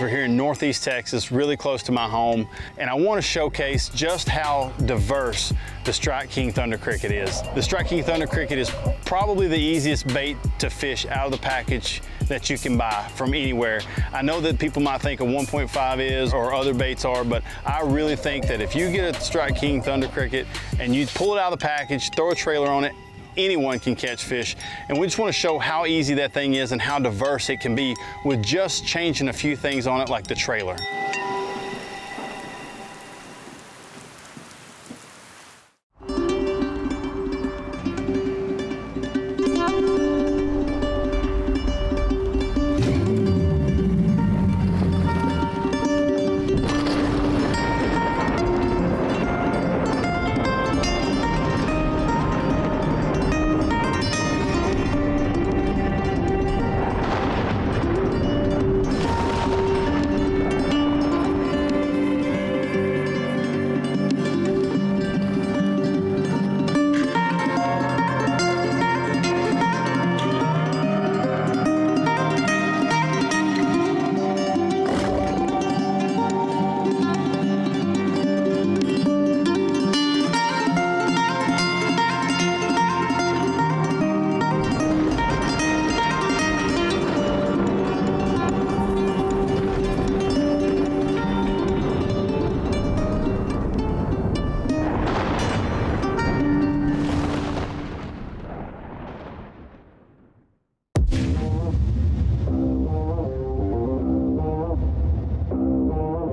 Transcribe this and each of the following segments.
We're here in Northeast Texas, really close to my home, and I want to showcase just how diverse the Strike King Thunder Cricket is. The Strike King Thunder Cricket is probably the easiest bait to fish out of the package that you can buy from anywhere. I know that people might think a 1.5 is, or other baits are, but I really think that if you get a Strike King Thunder Cricket and you pull it out of the package, throw a trailer on it, anyone can catch fish. And we just want to show how easy that thing is and how diverse it can be with just changing a few things on it, like the trailer.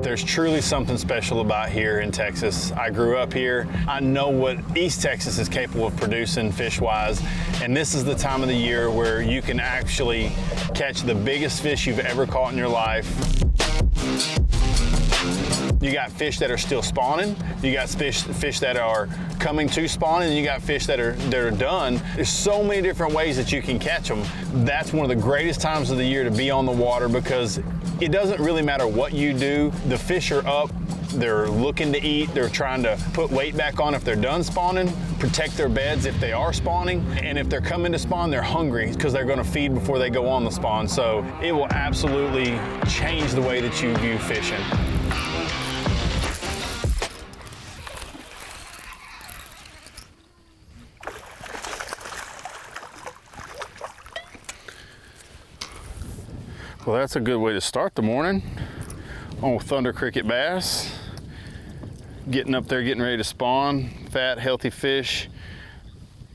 There's truly something special about here in Texas. I grew up here. I know what East Texas is capable of producing fish-wise, and this is the time of the year where you can actually catch the biggest fish you've ever caught in your life. You got fish that are still spawning, you got fish that are coming to spawn, and you got fish that are done. There's so many different ways that you can catch them. That's one of the greatest times of the year to be on the water, because it doesn't really matter what you do. The fish are up, they're looking to eat, they're trying to put weight back on if they're done spawning, protect their beds if they are spawning, and if they're coming to spawn, they're hungry because they're gonna feed before they go on the spawn. So it will absolutely change the way that you view fishing. Well, that's a good way to start the morning on Thunder Cricket bass. Getting up there, getting ready to spawn, fat, healthy fish.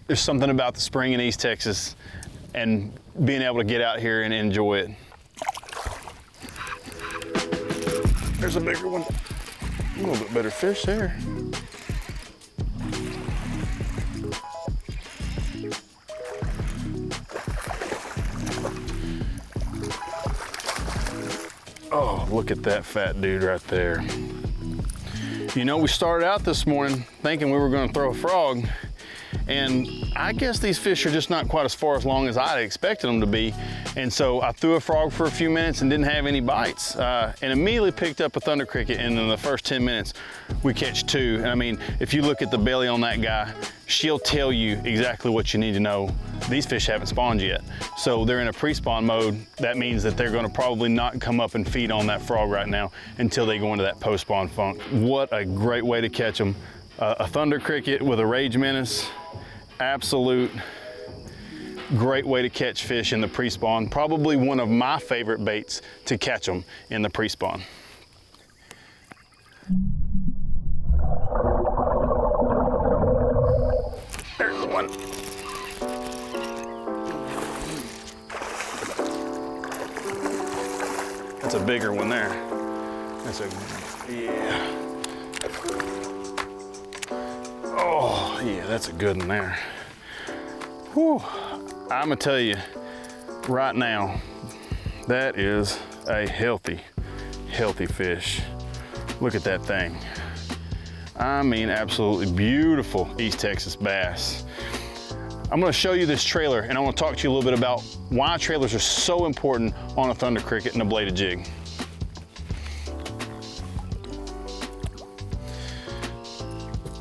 There's something about the spring in East Texas and being able to get out here and enjoy it. There's a bigger one. A little bit better fish there. Oh, look at that fat dude right there. You know, we started out this morning thinking we were going to throw a frog, and I guess these fish are just not quite as far as long as I expected them to be. And so I threw a frog for a few minutes and didn't have any bites, and immediately picked up a Thunder Cricket, and in the first 10 minutes, we catch two. And I mean, if you look at the belly on that guy, she'll tell you exactly what you need to know. These fish haven't spawned yet. So they're in a pre-spawn mode. That means that they're gonna probably not come up and feed on that frog right now until they go into that post-spawn funk. What a great way to catch them. A Thunder Cricket with a Rage Menace, absolute great way to catch fish in the pre-spawn. Probably one of my favorite baits to catch them in the pre-spawn. There's one. That's a bigger one there. That's a, yeah. Oh, yeah, that's a good one there. Whew. I'm gonna tell you right now, that is a healthy fish. Look at that thing. I mean, absolutely beautiful East Texas bass. I'm gonna show you this trailer, and I wanna talk to you a little bit about why trailers are so important on a Thunder Cricket and a bladed jig.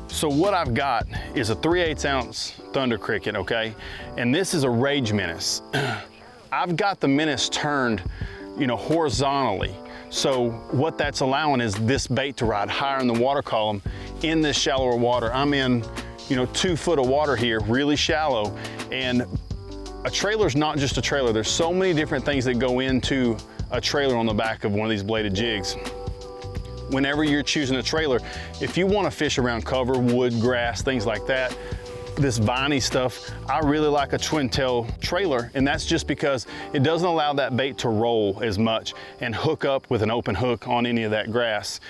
So what I've got is a 3/8 ounce Thunder Cricket, okay? And this is a Rage Menace. I've got the Menace turned, you know, horizontally. So what that's allowing is this bait to ride higher in the water column in this shallower water. I'm in, 2 foot of water here, really shallow. And a trailer's not just a trailer. There's so many different things that go into a trailer on the back of one of these bladed jigs. Whenever you're choosing a trailer, if you want to fish around cover, wood, grass, things like that, this viney stuff, I really like a twin tail trailer, and that's just because it doesn't allow that bait to roll as much and hook up with an open hook on any of that grass.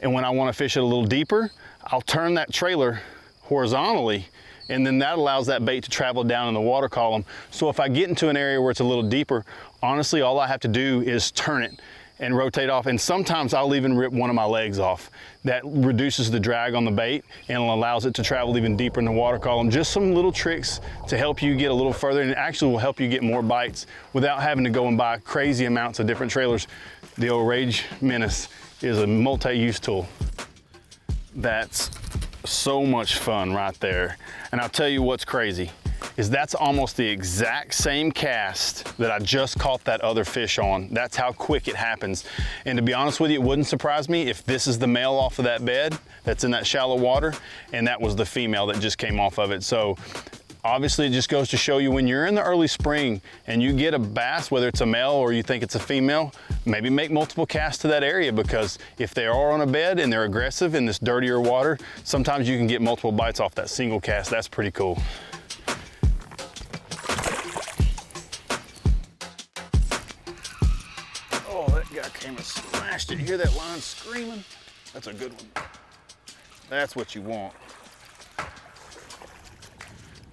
And when I want to fish it a little deeper, I'll turn that trailer horizontally, and then that allows that bait to travel down in the water column. So if I get into an area where it's a little deeper, honestly, all I have to do is turn it and rotate off. And sometimes I'll even rip one of my legs off. That reduces the drag on the bait and allows it to travel even deeper in the water column. Just some little tricks to help you get a little further, and it actually will help you get more bites without having to go and buy crazy amounts of different trailers. The old Rage Menace is a multi-use tool. That's so much fun right there. And I'll tell you what's crazy is that's almost the exact same cast that I just caught that other fish on. That's how quick it happens. And to be honest with you, it wouldn't surprise me if this is the male off of that bed that's in that shallow water, and that was the female that just came off of it. So obviously it just goes to show you, when you're in the early spring and you get a bass, whether it's a male or you think it's a female, maybe make multiple casts to that area, because if they are on a bed and they're aggressive in this dirtier water, sometimes you can get multiple bites off that single cast. That's pretty cool. Oh, that guy came and smashed it. You hear that line screaming? That's a good one. That's what you want.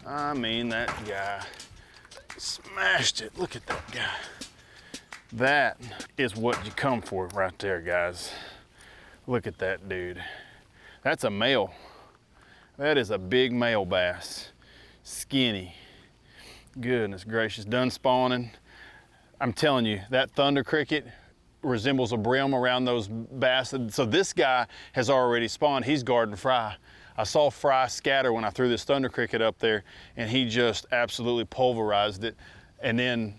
I mean, that guy smashed it. Look at that guy. That is what you come for right there, guys. Look at that dude. That's a male. That is a big male bass. Skinny. Goodness gracious, done spawning. I'm telling you, that thunder cricket resembles a brim around those bass. So this guy has already spawned. He's guarding fry. I saw fry scatter when I threw this thunder cricket up there, and he just absolutely pulverized it. And then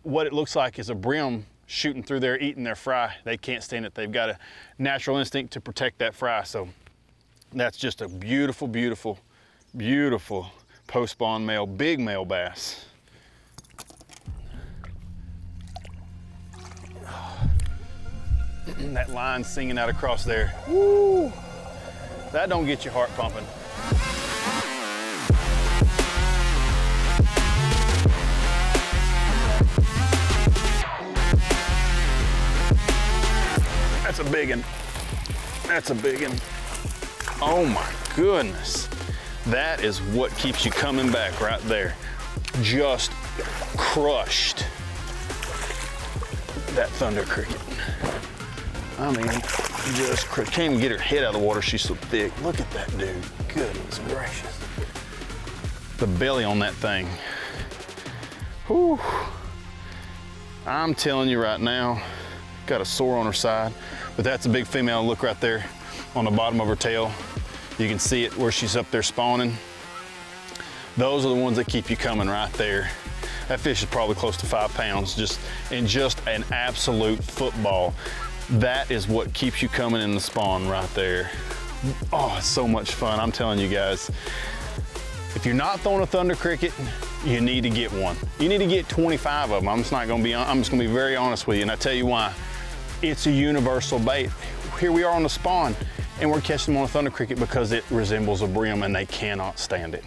what it looks like is a brim shooting through there, eating their fry. They can't stand it. They've got a natural instinct to protect that fry. So that's just a beautiful, beautiful, beautiful post-spawn male, big male bass. That line singing out across there. Woo! That don't get your heart pumping. That's a big one. That's a big one. Oh my goodness. That is what keeps you coming back right there. Just crushed that thunder cricket. I mean, just can't even get her head out of the water. She's so thick. Look at that dude. Goodness gracious. The belly on that thing. Whew. I'm telling you right now, got a sore on her side, but that's a big female. Look right there on the bottom of her tail. You can see it where she's up there spawning. Those are the ones that keep you coming right there. That fish is probably close to 5 pounds, just an absolute football. That is what keeps you coming in the spawn right there. Oh, it's so much fun. I'm telling you guys, if you're not throwing a thunder cricket, you need to get one. You need to get 25 of them. I'm just gonna be very honest with you, and I tell you why. It's a universal bait. Here we are on the spawn, and we're catching them on a thunder cricket because it resembles a brim and they cannot stand it.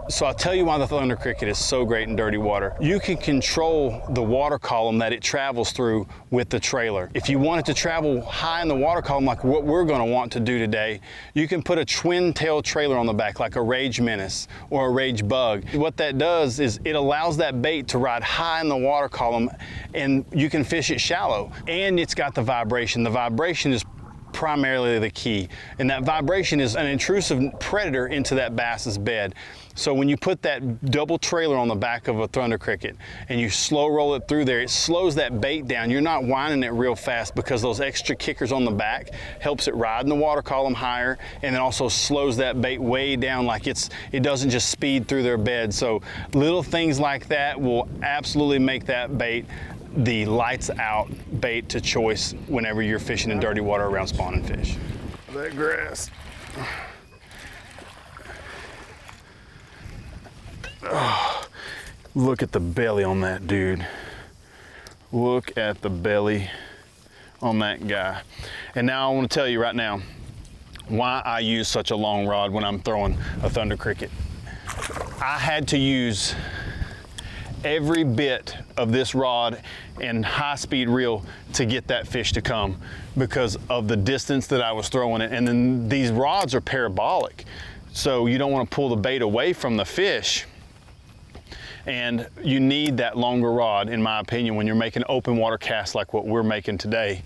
So I'll tell you why the thunder cricket is so great in dirty water. You can control the water column that it travels through with the trailer. If you want it to travel high in the water column, like what we're gonna want to do today, you can put a twin tail trailer on the back, like a Rage Menace or a Rage Bug. What that does is it allows that bait to ride high in the water column, and you can fish it shallow. And it's got the vibration. The vibration is primarily the key. And that vibration is an intrusive predator into that bass's bed. So when you put that double trailer on the back of a thunder cricket and you slow roll it through there, it slows that bait down. You're not winding it real fast because those extra kickers on the back helps it ride in the water column higher, and it also slows that bait way down, like it doesn't just speed through their bed. So little things like that will absolutely make that bait the lights out bait to choice whenever you're fishing in dirty water around spawning fish. That grass. Oh, look at the belly on that dude. Look at the belly on that guy. And now I want to tell you right now why I use such a long rod when I'm throwing a thunder cricket. I had to use every bit of this rod and high-speed reel to get that fish to come because of the distance that I was throwing it. And then these rods are parabolic, so you don't want to pull the bait away from the fish. And you need that longer rod, in my opinion, when you're making open water casts like what we're making today.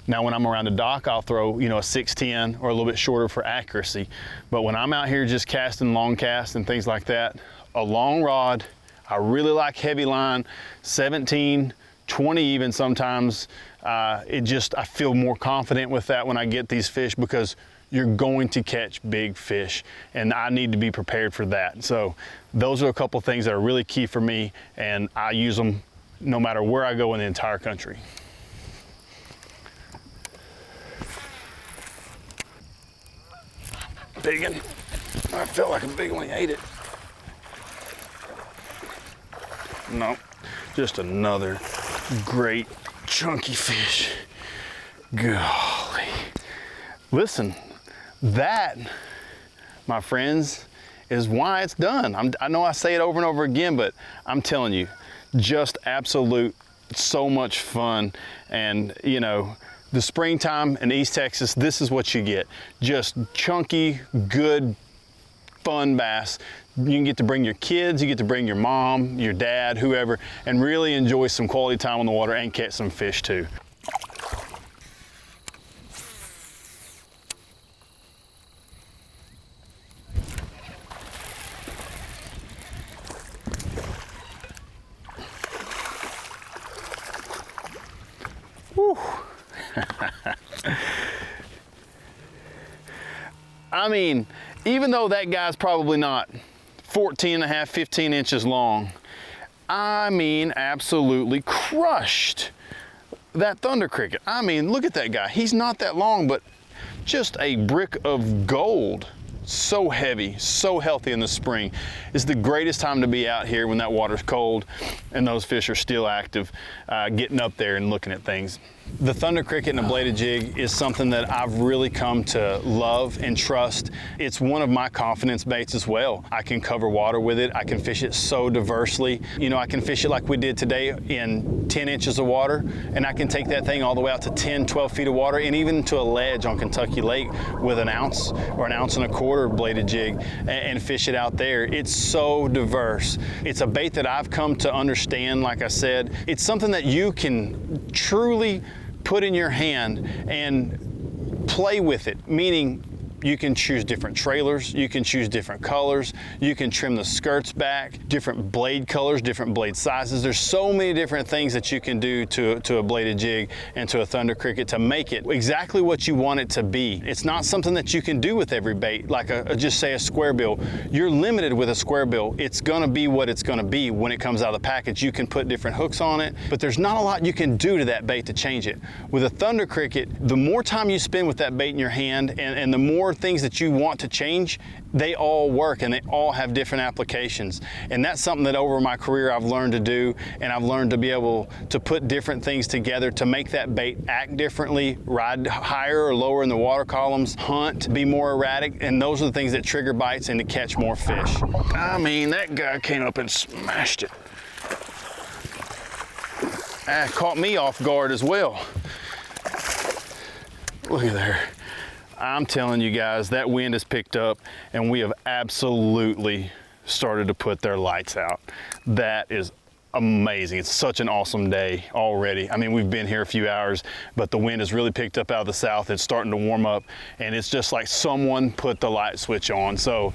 Now, when I'm around the dock, I'll throw, you know, a 6'10" or a little bit shorter for accuracy. But when I'm out here just casting long casts and things like that, a long rod. I really like heavy line, 17, 20 even sometimes. I feel more confident with that when I get these fish because you're going to catch big fish, and I need to be prepared for that. So those are a couple things that are really key for me, and I use them no matter where I go in the entire country. Big one. I felt like a big one. He ate it. No, just another great chunky fish. Golly. Listen, that, my friends, is why it's done. I know I say it over and over again, but I'm telling you, just absolute, so much fun. And you know, the springtime in East Texas, this is what you get. Just chunky, good, fun bass. You can get to bring your kids, you get to bring your mom, your dad, whoever, and really enjoy some quality time on the water and catch some fish too. Whew. I mean, even though that guy's probably not 14 and a half, 15 inches long, I mean, absolutely crushed that thunder cricket. I mean, look at that guy. He's not that long, but just a brick of gold. So heavy, so healthy in the spring. It's the greatest time to be out here when that water's cold and those fish are still active, getting up there and looking at things. The thunder cricket and a bladed jig is something that I've really come to love and trust. It's one of my confidence baits as well. I can cover water with it. I can fish it so diversely. You know, I can fish it like we did today in 10 inches of water, and I can take that thing all the way out to 10, 12 feet of water, and even to a ledge on Kentucky Lake with an ounce or an ounce and a quarter bladed jig and fish it out there. It's so diverse. It's a bait that I've come to understand, like I said. It's something that you can truly put in your hand and play with it, meaning you can choose different trailers, you can choose different colors, you can trim the skirts back, different blade colors, different blade sizes. There's so many different things that you can do to a bladed jig and to a thunder cricket to make it exactly what you want it to be. It's not something that you can do with every bait, like just say a square bill. You're limited with a square bill. It's gonna be what it's gonna be when it comes out of the package. You can put different hooks on it, but there's not a lot you can do to that bait to change it. With a thunder cricket, the more time you spend with that bait in your hand and the more things that you want to change, they all work and they all have different applications. And that's something that over my career I've learned to do, and I've learned to be able to put different things together to make that bait act differently, ride higher or lower in the water columns, hunt, be more erratic, and those are the things that trigger bites and to catch more fish. I mean, that guy came up and smashed it. Caught me off guard as well. Look at there. I'm telling you guys, that wind has picked up and we have absolutely started to put their lights out. That is amazing. It's such an awesome day already. I mean, we've been here a few hours, but the wind has really picked up out of the south. It's starting to warm up, and it's just like someone put the light switch on. So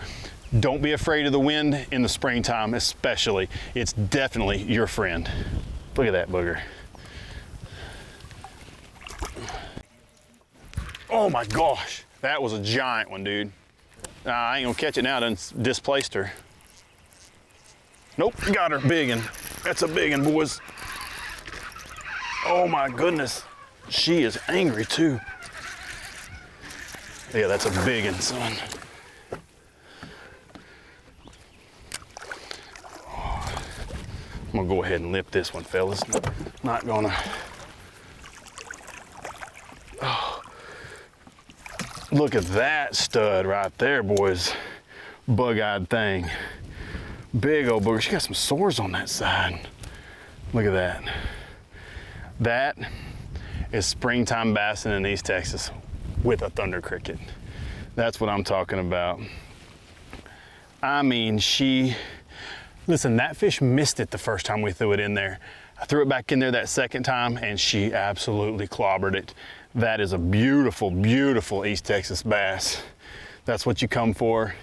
don't be afraid of the wind in the springtime, especially. It's definitely your friend. Look at that booger. Oh my gosh, that was a giant one, dude. I ain't gonna catch it now, done displaced her. Nope, got her, big one. That's a big one, boys. Oh my goodness, she is angry too. Yeah, that's a big one, son. Oh, I'm gonna go ahead and lip this one, fellas. Not gonna. Oh. Look at that stud right there, boys. Bug-eyed thing. Big old booger. She got some sores on that side. Look at that. That is springtime bassing in East Texas with a thunder cricket. That's what I'm talking about. I mean, listen, that fish missed it the first time we threw it in there. I threw it back in there that second time and she absolutely clobbered it. That is a beautiful, beautiful East Texas bass. That's what you come for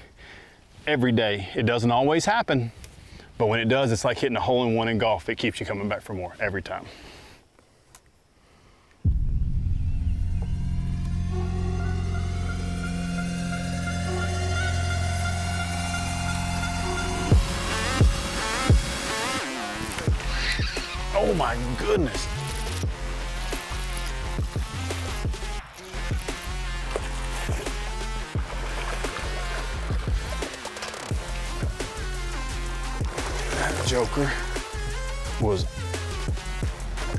every day. It doesn't always happen, but when it does, it's like hitting a hole-in-one in golf. It keeps you coming back for more every time. Oh my goodness. That joker was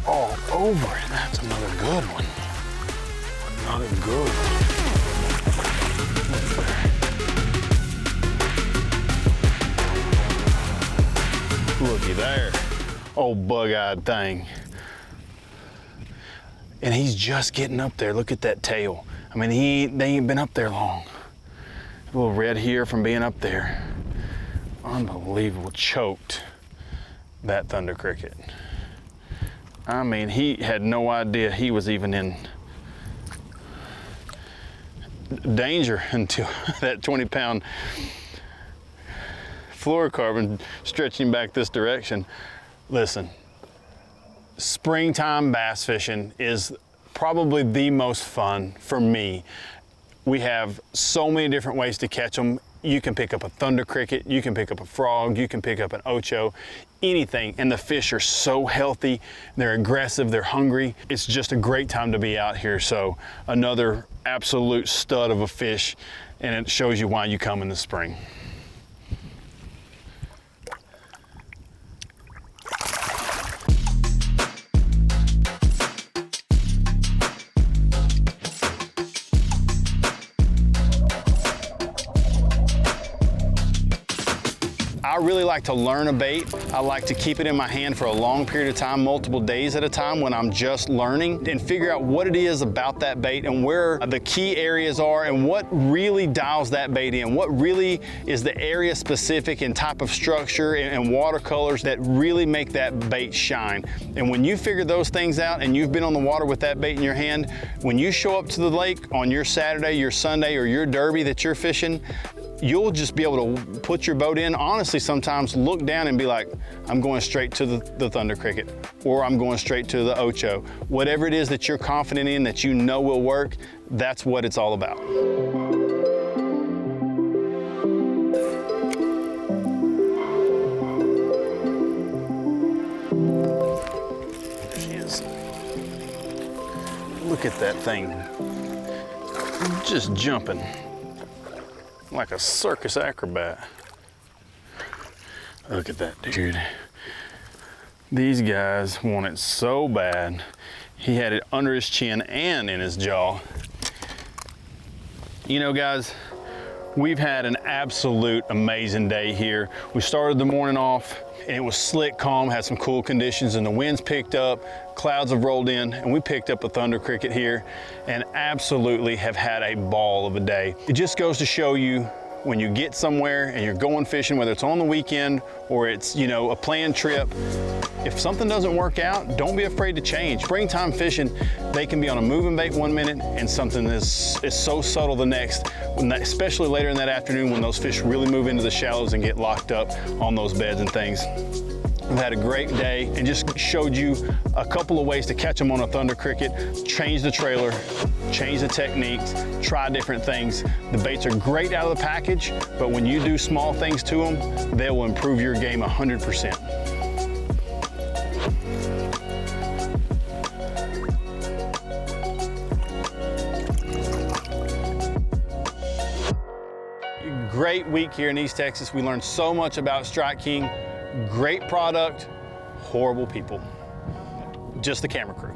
all over it. That's another good one. Another good one. Looky there. Old bug-eyed thing. And he's just getting up there. Look at that tail. I mean, they ain't been up there long. A little red here from being up there. Unbelievable. Choked that thunder cricket. I mean, he had no idea he was even in danger until that 20-pound fluorocarbon stretched him back this direction. Listen, springtime bass fishing is probably the most fun for me. We have so many different ways to catch them. You can pick up a thunder cricket, you can pick up a frog, you can pick up an ocho, anything. And the fish are so healthy, they're aggressive, they're hungry. It's just a great time to be out here. So another absolute stud of a fish, and it shows you why you come in the spring. I really like to learn a bait. I like to keep it in my hand for a long period of time, multiple days at a time when I'm just learning, and figure out what it is about that bait and where the key areas are and what really dials that bait in, what really is the area specific and type of structure and watercolors that really make that bait shine. And when you figure those things out and you've been on the water with that bait in your hand, when you show up to the lake on your Saturday, your Sunday, or your derby that you're fishing, you'll just be able to put your boat in. Honestly, sometimes look down and be like, I'm going straight to the thunder cricket, or I'm going straight to the ocho. Whatever it is that you're confident in, that you know will work, that's what it's all about. There she is. Look at that thing, just jumping like a circus acrobat. Look at that dude. These guys want it so bad. He had it under his chin and in his jaw. You know, guys, we've had an absolute amazing day here. We started the morning off and it was slick, calm, had some cool conditions, and the winds picked up, clouds have rolled in, and we picked up a thunder cricket here and absolutely have had a ball of a day. It just goes to show you, when you get somewhere and you're going fishing, whether it's on the weekend or it's, you know, a planned trip, If something doesn't work out, don't be afraid to change. Springtime fishing, they can be on a moving bait one minute and something is so subtle the next, especially later in that afternoon when those fish really move into the shallows and get locked up on those beds and things. We've had a great day and just showed you a couple of ways to catch them on a thunder cricket, change the trailer, change the techniques, try different things. The baits are great out of the package, but when you do small things to them, they will improve your game 100%. Great week here in East Texas. We learned so much about Strike King. Great product, horrible people. Just the camera crew.